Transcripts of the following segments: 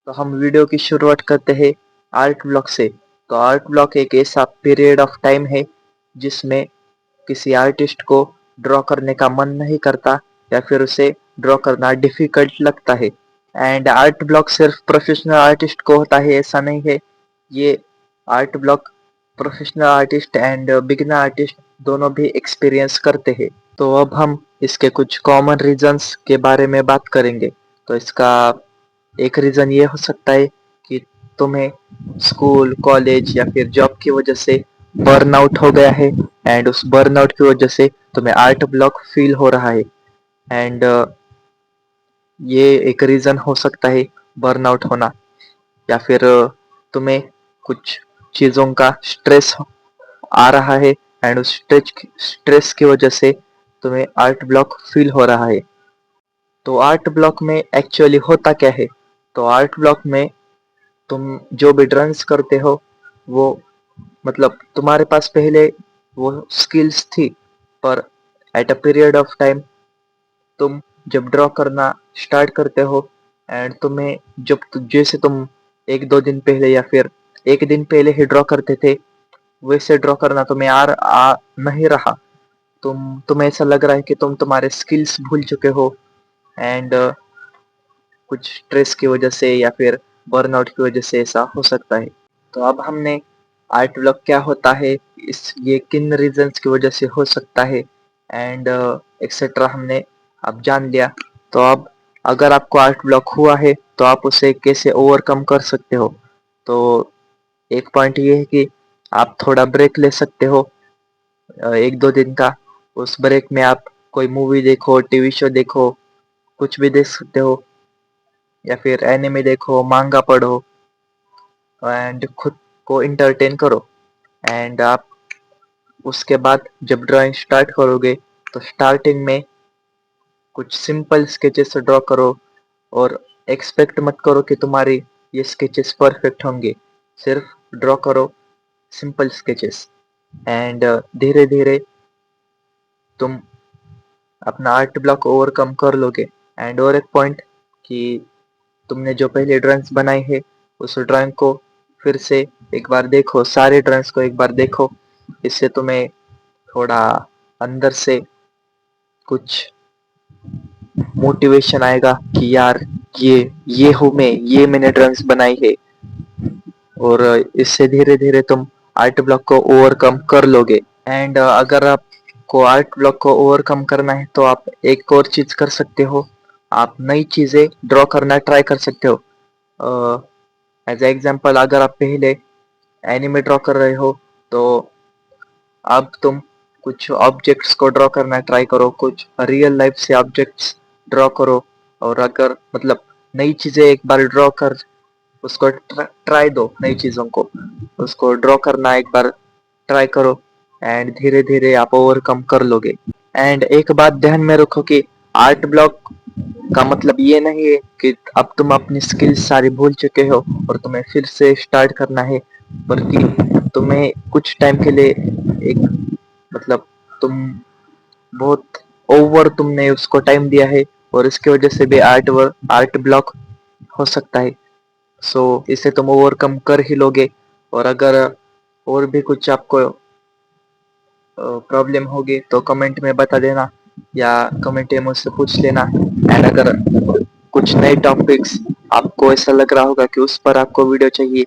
तो हम वीडियो की शुरुआत करते हैं आर्ट ब्लॉक से। तो आर्ट ब्लॉक एक ऐसा पीरियड ऑफ टाइम है जिसमें किसी आर्टिस्ट को ड्रॉ करने का मन नहीं करता या फिर उसे ड्रॉ करना डिफिकल्ट लगता है। एंड आर्ट ब्लॉक सिर्फ प्रोफेशनल आर्टिस्ट को होता है ऐसा नहीं है। ये art block professional artist and beginner artist दोनों भी एक्सपीरियंस करते हैं। तो अब हम इसके कुछ कॉमन रीजंस के बारे में बात करेंगे। तो इसका एक रीजन ये हो सकता है कि तुम्हें स्कूल, कॉलेज या फिर जॉब की वजह से बर्नआउट हो गया है एंड उस बर्नआउट की वजह से तुम्हें आर्ट ब्लॉक फील हो रहा है। एंड ये एक रीजन हो सकता है बर्नआउट होना, या फिर तुम्हें कुछ चीजों का स्ट्रेस आ रहा है एंड उस स्ट्रेस की वजह से तुम्हें आर्ट ब्लॉक फील हो रहा है। तो आर्ट ब्लॉक में एक्चुअली होता क्या है? तो आर्ट ब्लॉक में तुम जो भी ड्राइंग्स करते हो वो मतलब तुम्हारे पास पहले वो स्किल्स थी, पर at a period of time तुम जब ड्रॉ करना स्टार्ट करते हो एंड तुम्हें जैसे तुम एक दो दिन पहले या फिर एक दिन पहले ही ड्रॉ करते थे वैसे ड्रॉ करना तुम्हें आ नहीं रहा। तुम्हें ऐसा लग रहा है कि तुम तुम्हारे स्किल्स भूल चुके हो एंड कुछ स्ट्रेस की वजह से या फिर बर्नआउट की वजह से ऐसा हो सकता है। तो अब हमने आर्ट ब्लॉक क्या होता है, इस ये किन रीजंस की वजह से हो सकता है एंड एक्सेट्रा हमने अब जान लिया। तो अब अगर आपको आर्ट ब्लॉक हुआ है तो आप उसे कैसे ओवरकम कर सकते हो। तो एक पॉइंट ये है कि आप थोड़ा ब्रेक ले सकते हो, एक दो दिन का। उस ब्रेक में आप कोई मूवी देखो, टीवी शो देखो, कुछ भी देख सकते हो, या फिर एनिमे देखो, मांगा पढ़ो एंड खुद को इंटरटेन करो। एंड आप उसके बाद जब ड्राइंग स्टार्ट करोगे तो स्टार्टिंग में कुछ सिंपल स्केचेस ड्रॉ करो और एक्सपेक्ट मत करो कि तुम्हारी ये स्केचेस परफेक्ट होंगे। सिर्फ ड्रॉ करो सिंपल स्केचेस एंड धीरे धीरे तुम अपना आर्ट ब्लॉक ओवरकम कर लोगे। एंड और एक पॉइंट कि तुमने जो पहले ड्राइंग्स बनाई है उस ड्राइंग को फिर से एक बार देखो, सारे ड्राइंग्स को एक बार देखो। इससे तुम्हें थोड़ा अंदर से कुछ मोटिवेशन आएगा कि यार ये हूँ मैं, ये मैंने ड्राइंग्स बनाई है। और इससे धीरे धीरे तुम आर्ट ब्लॉक को ओवरकम कर लोगे। एंड अगर आपको आर्ट ब्लॉक को ओवरकम करना है तो आप एक और चीज कर सकते हो, आप नई चीजें ड्रॉ करना ट्राई कर सकते हो। एज एग्जाम्पल, अगर आप पहले एनिमे ड्रॉ कर रहे हो तो अब तुम कुछ ऑब्जेक्ट्स को ड्रॉ करना ट्राई करो, कुछ रियल लाइफ से ऑब्जेक्ट्स ड्रॉ करो। और अगर मतलब नई चीजें एक बार ड्रॉ कर उसको ट्राई दो, नई चीजों को उसको ड्रॉ करना एक बार ट्राई करो एंड धीरे धीरे आप ओवरकम कर लोगे। एंड एक बात ध्यान में रखो कि आर्ट ब्लॉक का मतलब ये नहीं है कि अब तुम अपनी स्किल्स सारी भूल चुके हो और तुम्हें फिर से स्टार्ट करना है, बल्कि तुम्हें कुछ टाइम के लिए एक मतलब तुम बहुत ओवर तुमने उसको टाइम दिया है और इसकी वजह से भी आर्ट ब्लॉक हो सकता है। सो इसे तुम ओवरकम कर ही लोगे। और अगर और भी कुछ आपको प्रॉब्लम होगी तो कमेंट में बता देना या कमेंट में मुझसे पूछ लेना। एंड अगर कुछ नए टॉपिक्स आपको ऐसा लग रहा होगा कि उस पर आपको वीडियो चाहिए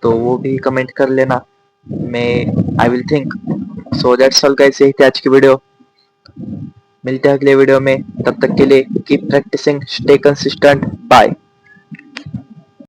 तो वो भी कमेंट कर लेना। मैं I will think. So that's all guys, यही थी आज की वीडियो। मिलते हैं अगले वीडियो में, तब तक के लिए keep practising, stay consistent, bye.